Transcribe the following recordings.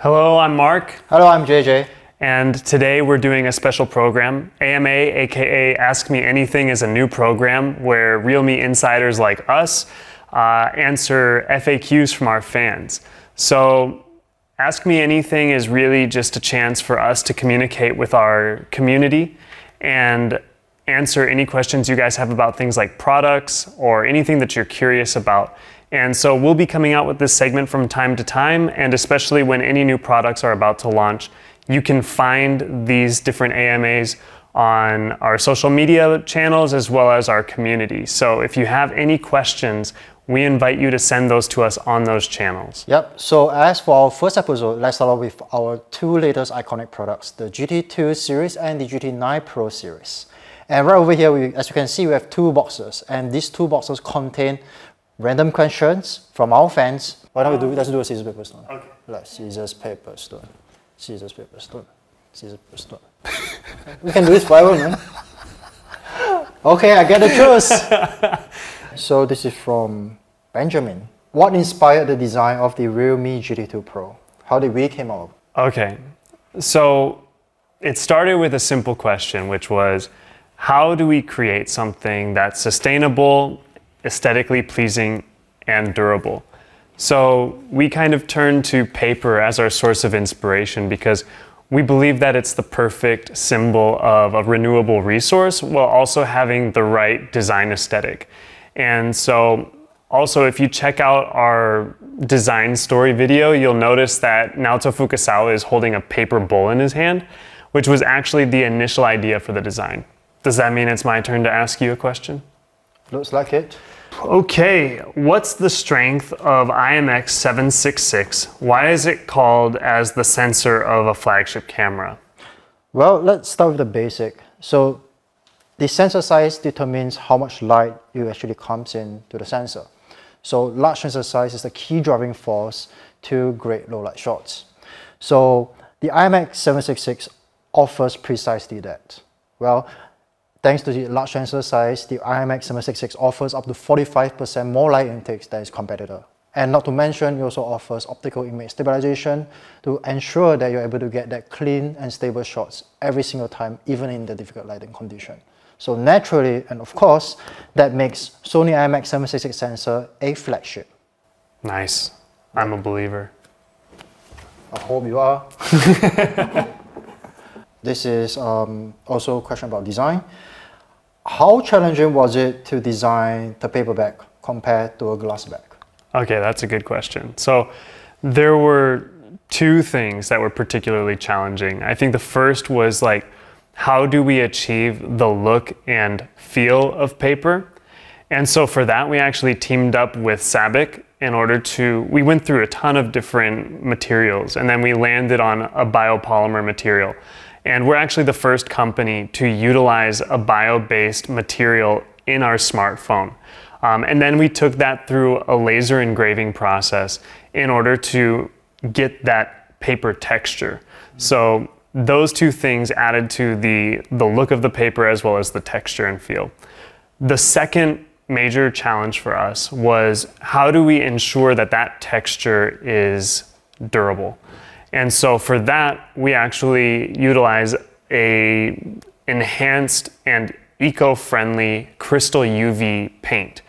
Hello, I'm Mark. Hello, I'm JJ. And today we're doing a special program. AMA, aka Ask Me Anything, is a new program where realme insiders like us answer FAQs from our fans. So Ask Me Anything is really just a chance for us to communicate with our community and answer any questions you guys have about things like products or anything that you're curious about. And so we'll be coming out with this segment from time to time, and especially when any new products are about to launch, you can find these different AMAs on our social media channels as well as our community. So if you have any questions, we invite you to send those to us on those channels. Yep, so as for our first episode, let's start off with our two latest iconic products, the GT2 series and the GT9 Pro series. And right over here, as you can see, we have two boxes, and these two boxes contain random questions from our fans. Why don't we do, let's do a scissors, paper, stone. Okay. Like scissors, paper, stone. Scissors, paper, stone. Scissors, paper, stone. We can do this forever, man. Okay, I get the choice. So this is from Benjamin. What inspired the design of the realme GT2 Pro? How did we came up? Okay, so it started with a simple question, which was, how do we create something that's sustainable, aesthetically pleasing, and durable? So we kind of turned to paper as our source of inspiration because we believe that it's the perfect symbol of a renewable resource while also having the right design aesthetic. And so also, if you check out our design story video, you'll notice that Naoto Fukasawa is holding a paper bowl in his hand, which was actually the initial idea for the design. Does that mean it's my turn to ask you a question? Looks like it. Okay, what's the strength of IMX766? Why is it called as the sensor of a flagship camera? Well, let's start with the basic. So the sensor size determines how much light you actually comes in to the sensor. So large sensor size is the key driving force to great low light shots. So the IMX766 offers precisely that. Well, thanks to the large sensor size, the IMX766 offers up to 45% more light intakes than its competitor. And not to mention, it also offers optical image stabilization to ensure that you're able to get that clean and stable shots every single time, even in the difficult lighting condition. So naturally, and of course, that makes Sony IMX766 sensor a flagship. Nice. I'm a believer. I hope you are. This is also a question about design. How challenging was it to design the paper bag compared to a glass bag? Okay, that's a good question. So there were two things that were particularly challenging. I think the first was like, how do we achieve the look and feel of paper? And so for that, we actually teamed up with Sabic in order to, we went through a ton of different materials, and then we landed on a biopolymer material. And we're actually the first company to utilize a bio-based material in our smartphone. And then we took that through a laser engraving process in order to get that paper texture. So those two things added to the look of the paper as well as the texture and feel. The second major challenge for us was, how do we ensure that that texture is durable? And so for that, we actually utilize a enhanced and eco-friendly crystal UV paint.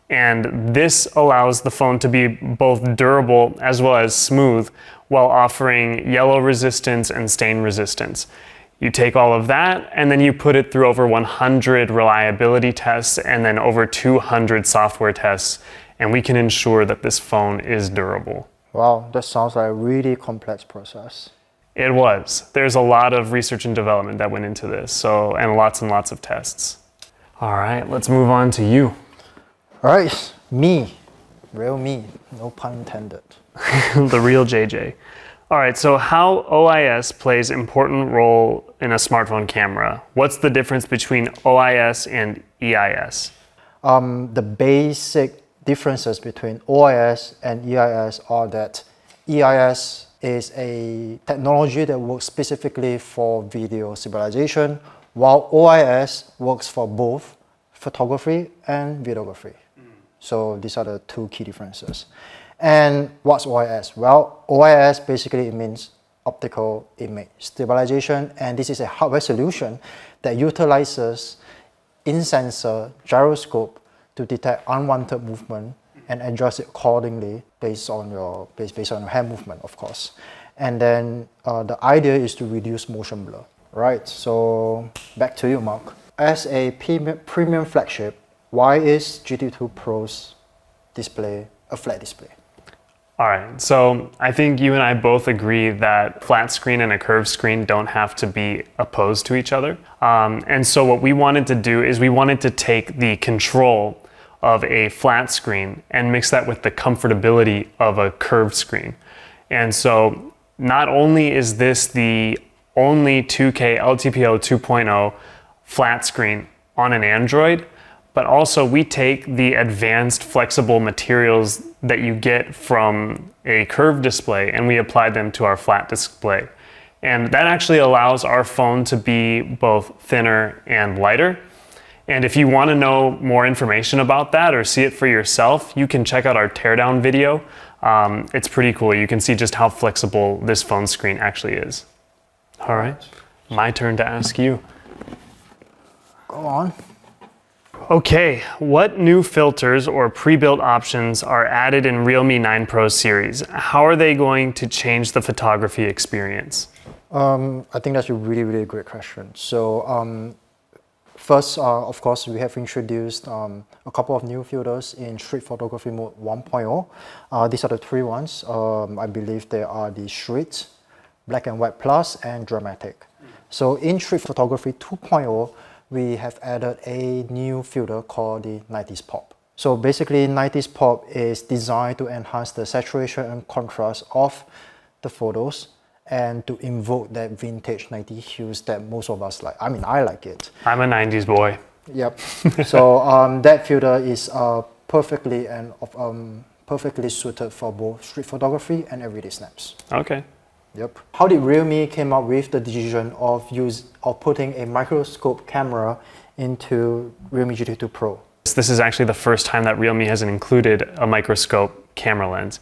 And this allows the phone to be both durable as well as smooth while offering yellow resistance and stain resistance. You take all of that and then you put it through over 100 reliability tests and then over 200 software tests, and we can ensure that this phone is durable. Wow, that sounds like a really complex process. It was. There's a lot of research and development that went into this, and lots of tests. All right, let's move on to you. All right, me, real me, no pun intended. The real JJ. All right, so how OIS plays an important role in a smartphone camera. What's the difference between OIS and EIS? The basic differences between OIS and EIS are that EIS is a technology that works specifically for video stabilization, while OIS works for both photography and videography. So these are the two key differences. And what's OIS? Well, OIS basically it means optical image stabilization, and this is a hardware solution that utilizes in-sensor gyroscope to detect unwanted movement and adjust it accordingly based on your hand movement, of course. And then the idea is to reduce motion blur. Right, so back to you, Mark. As a premium flagship, why is GT2 Pro's display a flat display? All right, so I think you and I both agree that flat screen and a curved screen don't have to be opposed to each other. And so what we wanted to do is we wanted to take the control of a flat screen and mix that with the comfortability of a curved screen. And so not only is this the only 2K LTPO 2.0 flat screen on an Android, but also we take the advanced flexible materials that you get from a curved display and we apply them to our flat display. And that actually allows our phone to be both thinner and lighter. And if you want to know more information about that or see it for yourself, you can check out our teardown video. It's pretty cool. You can see just how flexible this phone screen actually is. All right, my turn to ask you. Go on. Okay, what new filters or pre-built options are added in Realme 9 Pro series? How are they going to change the photography experience? I think that's a really great question. So first, of course, we have introduced a couple of new filters in street photography mode 1.0. These are the three ones. I believe they are the street, black and white plus, and dramatic. So in street photography 2.0, we have added a new filter called the 90s pop. So basically 90s pop is designed to enhance the saturation and contrast of the photos and to invoke that vintage 90s hues that most of us like. I mean, I like it. I'm a 90s boy. Yep. So that filter is perfectly suited for both street photography and everyday snaps. Okay. Yep. How did Realme came up with the decision of putting a microscope camera into Realme GT2 Pro? This is actually the first time that Realme has included a microscope camera lens.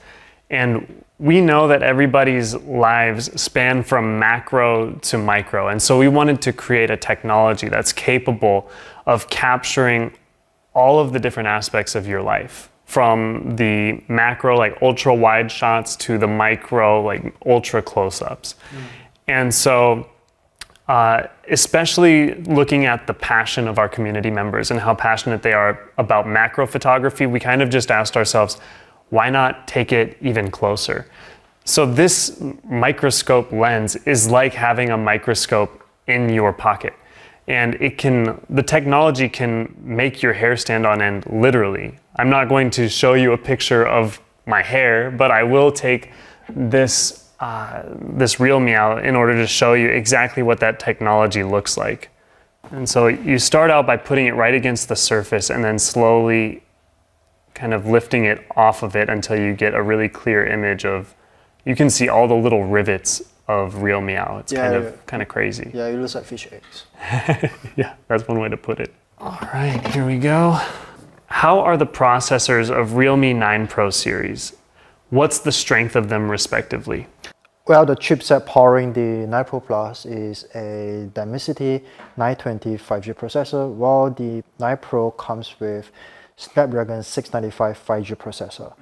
And we know that everybody's lives span from macro to micro. And so we wanted to create a technology that's capable of capturing all of the different aspects of your life, from the macro, like ultra wide shots, to the micro, like ultra close-ups. And so, especially looking at the passion of our community members and how passionate they are about macro photography, we kind of just asked ourselves, why not take it even closer? So this microscope lens is like having a microscope in your pocket. And the technology can make your hair stand on end, literally. I'm not going to show you a picture of my hair, but I will take this Realme out in order to show you exactly what that technology looks like. And so you start out by putting it right against the surface and then slowly kind of lifting it off of it until you get a really clear image of, you can see all the little rivets of real meow. It's kind of crazy. Yeah, it looks like fish eggs. Yeah, that's one way to put it. All right, here we go. How are the processors of Realme 9 Pro series? What's the strength of them respectively? Well, the chipset powering the 9 Pro Plus is a Dimensity 920 5G processor, while the 9 Pro comes with Snapdragon 695 5G processor.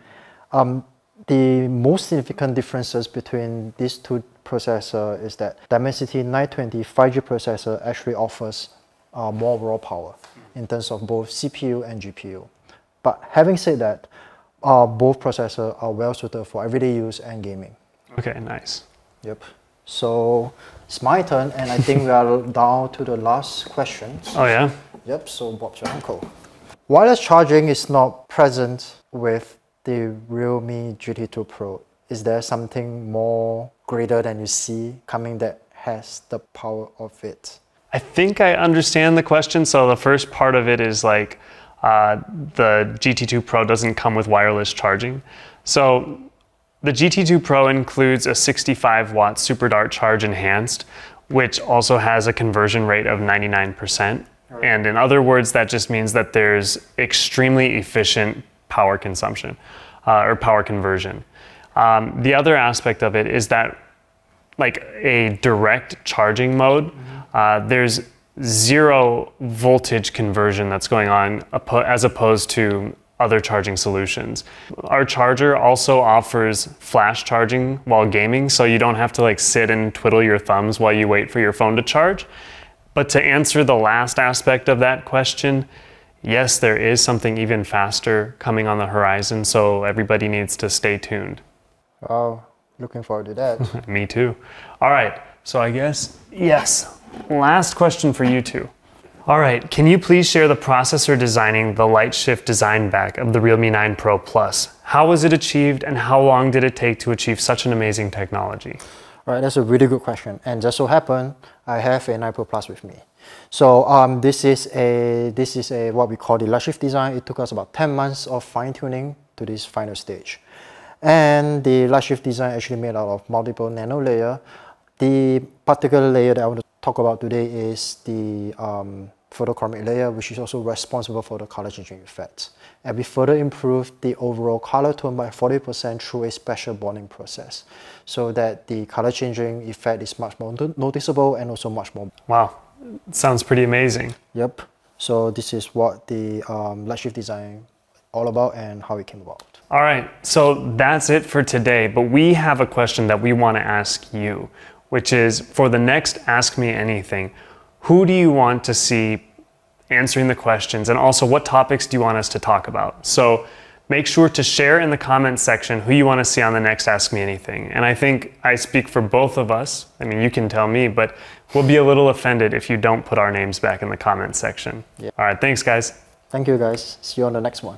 The most significant differences between these two processors is that Dimensity 920 5G processor actually offers more raw power in terms of both CPU and GPU. But having said that, both processors are well suited for everyday use and gaming. Okay, nice. Yep. So it's my turn, and I think we are down to the last question. Oh yeah? Yep, so Bob's your uncle. Wireless charging is not present with the Realme GT2 Pro. Is there something more greater than you see coming that has the power of it? I think I understand the question. So the first part of it is like the GT2 Pro doesn't come with wireless charging. So the GT2 Pro includes a 65 watt Super Dart Charge Enhanced, which also has a conversion rate of 99%. Right. And in other words, that just means that there's extremely efficient power consumption. or power conversion. The other aspect of it is that like a direct charging mode, there's 0 voltage conversion that's going on as opposed to other charging solutions. Our charger also offers flash charging while gaming, so you don't have to like sit and twiddle your thumbs while you wait for your phone to charge. But to answer the last aspect of that question, yes, there is something even faster coming on the horizon, so everybody needs to stay tuned. Oh, looking forward to that. Me too. All right, so I guess, yes, last question for you two. All right, can you please share the process for designing the light shift design back of the Realme 9 Pro Plus? How was it achieved and how long did it take to achieve such an amazing technology? All right, that's a really good question. And just so happened, I have a 9 Pro Plus with me. So this is a what we call the light shift design. It took us about 10 months of fine tuning to this final stage. And the light shift design actually made out of multiple nano layers. The particular layer that I want to talk about today is the photochromic layer, which is also responsible for the color changing effects. And we further improved the overall color tone by 40% through a special bonding process, so that the color changing effect is much more noticeable and also much more. Wow, sounds pretty amazing. Yep. So this is what the light shift design all about and how it came about. All right, so that's it for today, but we have a question that we want to ask you, which is for the next Ask Me Anything, who do you want to see answering the questions, and also what topics do you want us to talk about? So make sure to share in the comments section who you want to see on the next Ask Me Anything. And I think I speak for both of us. I mean, you can tell me, but we'll be a little offended if you don't put our names back in the comments section. Yeah. All right, thanks guys. Thank you guys. See you on the next one.